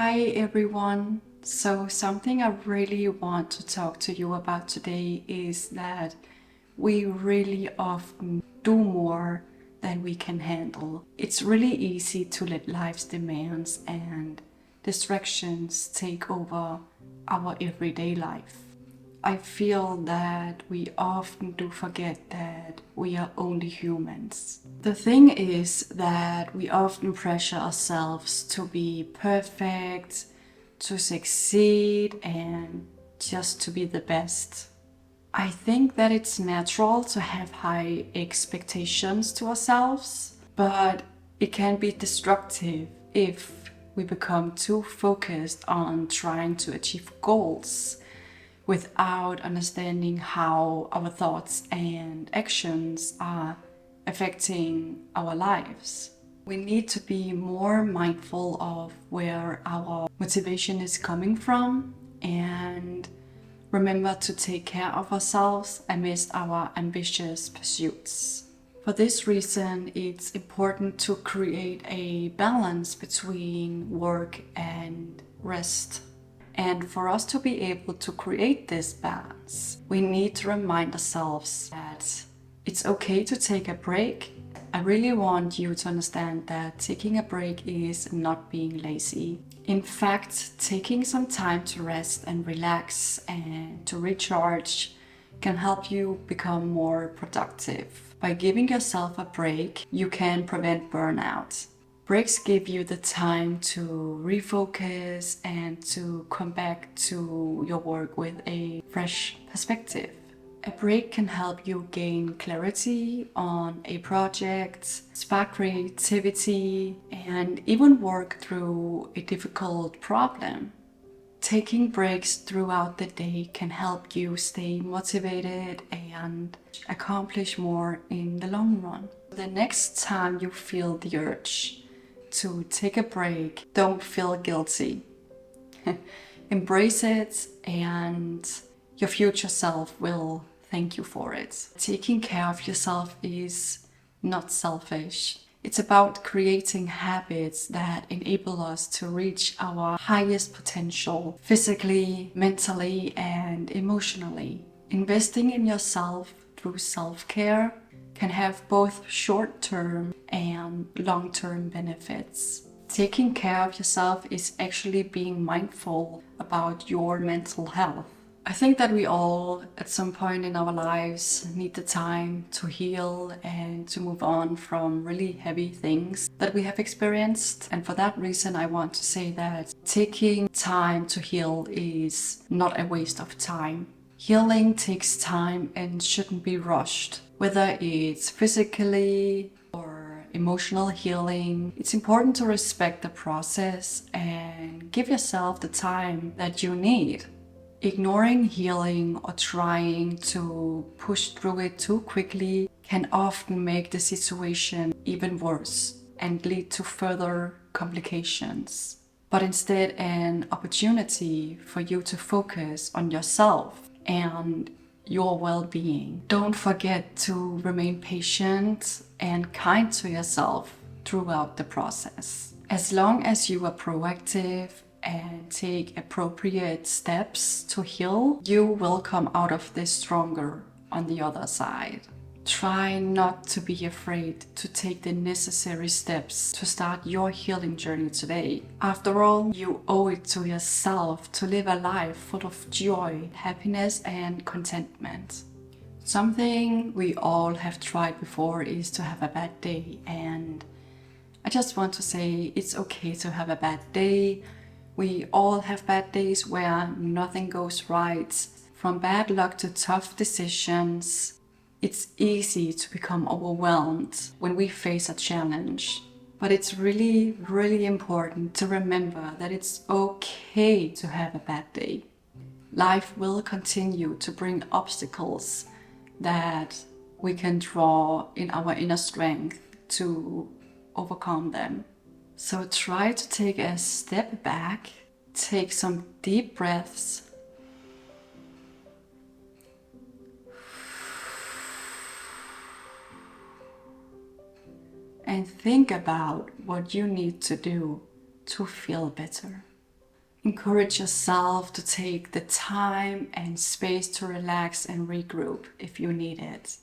Hi everyone. So something I really want to talk to you about today is that we really often do more than we can handle. It's really easy to let life's demands and distractions take over our everyday life. I feel that we often do forget that we are only humans. The thing is that we often pressure ourselves to be perfect, to succeed, and just to be the best. I think that it's natural to have high expectations to ourselves, but it can be destructive if we become too focused on trying to achieve goals without understanding how our thoughts and actions are affecting our lives. We need to be more mindful of where our motivation is coming from and remember to take care of ourselves amidst our ambitious pursuits. For this reason, it's important to create a balance between work and rest. And for us to be able to create this balance, we need to remind ourselves that it's okay to take a break. I really want you to understand that taking a break is not being lazy. In fact, taking some time to rest and relax and to recharge can help you become more productive. By giving yourself a break, you can prevent burnout. Breaks give you the time to refocus and to come back to your work with a fresh perspective. A break can help you gain clarity on a project, spark creativity, and even work through a difficult problem. Taking breaks throughout the day can help you stay motivated and accomplish more in the long run. The next time you feel the urge to take a break, don't feel guilty. Embrace it, and your future self will thank you for it. Taking care of yourself is not selfish. It's about creating habits that enable us to reach our highest potential physically, mentally, and emotionally. Investing in yourself through self-care can have both short-term and long-term benefits. Taking care of yourself is actually being mindful about your mental health. I think that we all, at some point in our lives, need the time to heal and to move on from really heavy things that we have experienced. And for that reason, I want to say that taking time to heal is not a waste of time. Healing takes time and shouldn't be rushed. Whether it's physically or emotional healing, it's important to respect the process and give yourself the time that you need. Ignoring healing or trying to push through it too quickly can often make the situation even worse and lead to further complications. But instead, an opportunity for you to focus on yourself and your well-being. Don't forget to remain patient and kind to yourself throughout the process. As long as you are proactive and take appropriate steps to heal, you will come out of this stronger on the other side. Try not to be afraid to take the necessary steps to start your healing journey today. After all, you owe it to yourself to live a life full of joy, happiness, and contentment. Something we all have tried before is to have a bad day, and I just want to say it's okay to have a bad day. We all have bad days where nothing goes right. From bad luck to tough decisions, it's easy to become overwhelmed when we face a challenge. But it's really, really important to remember that it's okay to have a bad day. Life will continue to bring obstacles that we can draw in our inner strength to overcome them. So try to take a step back, take some deep breaths, and think about what you need to do to feel better. Encourage yourself to take the time and space to relax and regroup if you need it.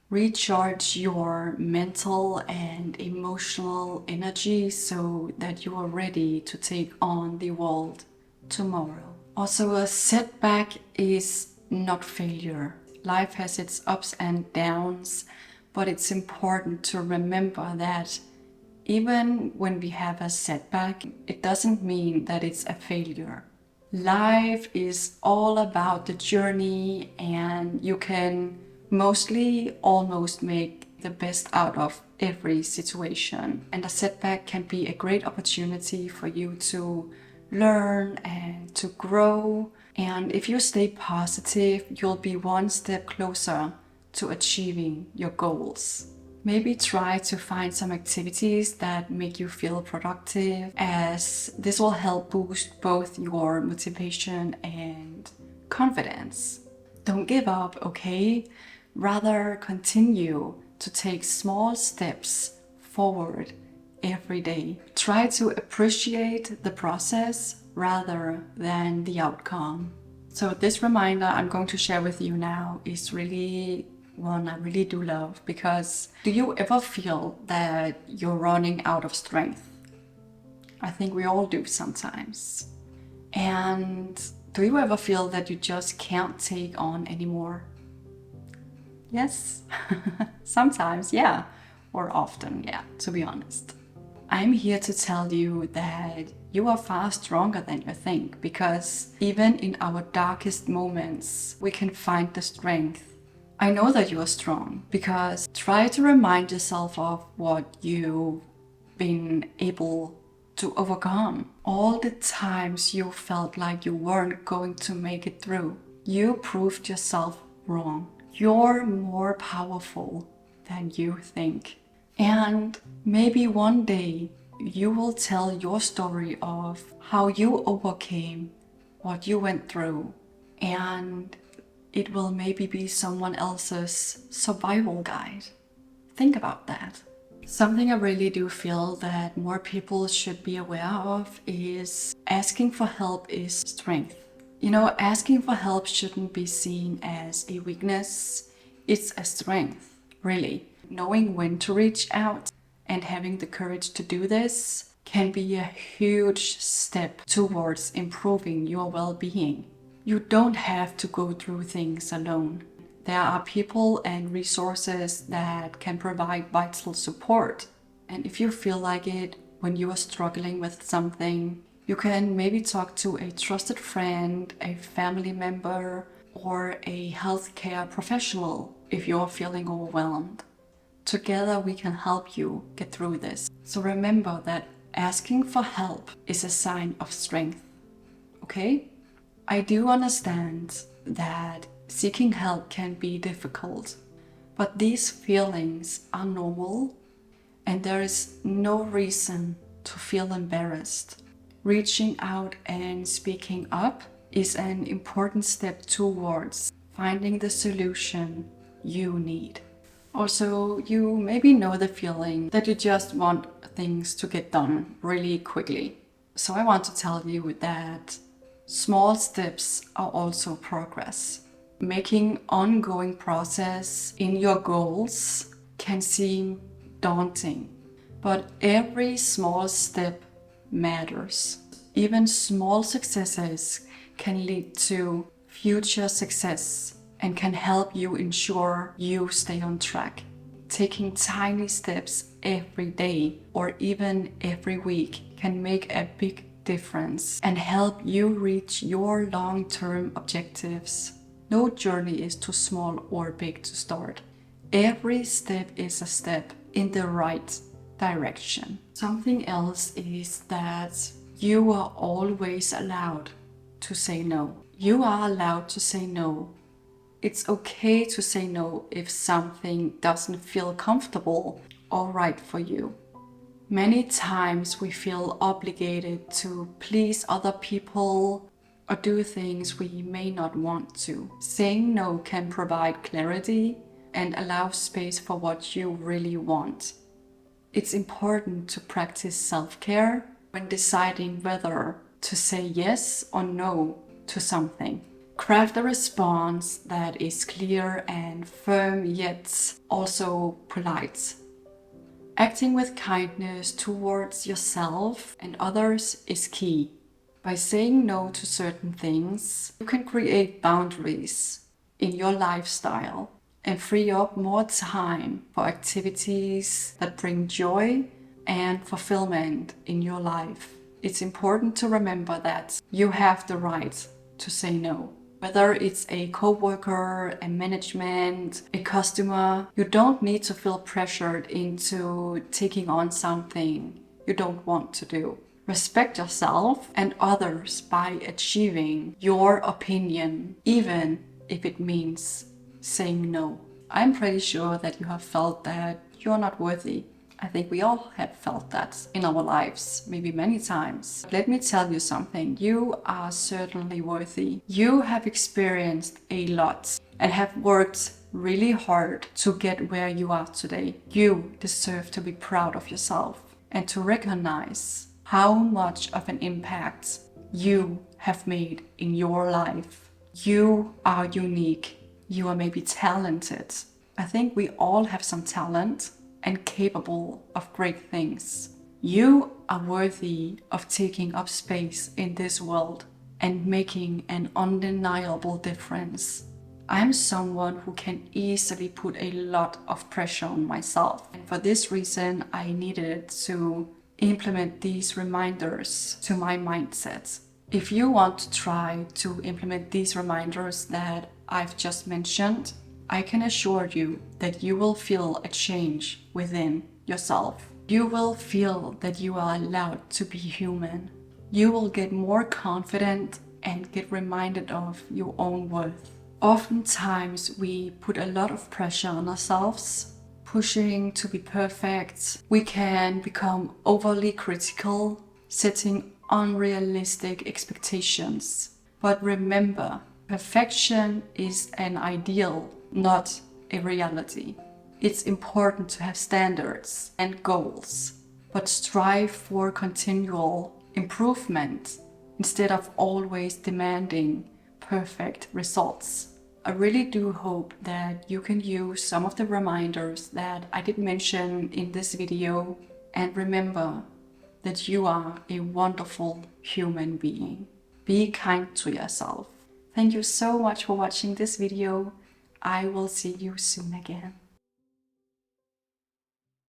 Recharge your mental and emotional energy so that you are ready to take on the world tomorrow. Also, a setback is not failure. Life has its ups and downs, but it's important to remember that even when we have a setback, it doesn't mean that it's a failure. Life is all about the journey, and you can mostly almost make the best out of every situation. And a setback can be a great opportunity for you to learn and to grow. And if you stay positive, you'll be one step closer to achieving your goals. Maybe try to find some activities that make you feel productive, as this will help boost both your motivation and confidence. Don't give up, okay? Rather, continue to take small steps forward every day. Try to appreciate the process rather than the outcome. So this reminder I'm going to share with you now is really one I really do love, because do you ever feel that you're running out of strength? I think we all do sometimes. And do you ever feel that you just can't take on anymore? Yes, sometimes, yeah, or often, yeah, to be honest. I'm here to tell you that you are far stronger than you think, because even in our darkest moments, we can find the strength. I know that you are strong, because try to remind yourself of what you've been able to overcome. All the times you felt like you weren't going to make it through, you proved yourself wrong. You're more powerful than you think. And maybe one day you will tell your story of how you overcame what you went through, and it will maybe be someone else's survival guide. Think about that. Something I really do feel that more people should be aware of is asking for help is strength. You know, asking for help shouldn't be seen as a weakness. It's a strength, really. Knowing when to reach out and having the courage to do this can be a huge step towards improving your well-being. You don't have to go through things alone. There are people and resources that can provide vital support. And if you feel like it when you are struggling with something, you can maybe talk to a trusted friend, a family member, or a healthcare professional if you're feeling overwhelmed. Together we can help you get through this. So remember that asking for help is a sign of strength, okay? I do understand that seeking help can be difficult, but these feelings are normal, and there is no reason to feel embarrassed. Reaching out and speaking up is an important step towards finding the solution you need. Also, you maybe know the feeling that you just want things to get done really quickly. So I want to tell you that small steps are also progress. Making ongoing process in your goals can seem daunting, but every small step matters. Even small successes can lead to future success and can help you ensure you stay on track. Taking tiny steps every day or even every week can make a big difference and help you reach your long-term objectives. No journey is too small or big to start. Every step is a step in the right direction. Something else is that you are always allowed to say no. You are allowed to say no. It's okay to say no if something doesn't feel comfortable or right for you. Many times we feel obligated to please other people or do things we may not want to. Saying no can provide clarity and allow space for what you really want. It's important to practice self-care when deciding whether to say yes or no to something. Craft a response that is clear and firm, yet also polite. Acting with kindness towards yourself and others is key. By saying no to certain things, you can create boundaries in your lifestyle and free up more time for activities that bring joy and fulfillment in your life. It's important to remember that you have the right to say no. Whether it's a coworker, a management, a customer, you don't need to feel pressured into taking on something you don't want to do. Respect yourself and others by achieving your opinion, even if it means saying no. I'm pretty sure that you have felt that you're not worthy. I think we all have felt that in our lives, maybe many times. Let me tell you something, you are certainly worthy. You have experienced a lot and have worked really hard to get where you are today. You deserve to be proud of yourself and to recognize how much of an impact you have made in your life. You are unique. You are maybe talented. I think we all have some talent and capable of great things. You are worthy of taking up space in this world and making an undeniable difference. I'm someone who can easily put a lot of pressure on myself. And for this reason, I needed to implement these reminders to my mindset. If you want to try to implement these reminders that I've just mentioned, I can assure you that you will feel a change within yourself. You will feel that you are allowed to be human. You will get more confident and get reminded of your own worth. Oftentimes we put a lot of pressure on ourselves, pushing to be perfect. We can become overly critical, setting unrealistic expectations. But remember, perfection is an ideal, not a reality. It's important to have standards and goals, but strive for continual improvement instead of always demanding perfect results. I really do hope that you can use some of the reminders that I did mention in this video, and remember that you are a wonderful human being. Be kind to yourself. Thank you so much for watching this video. I will see you soon again.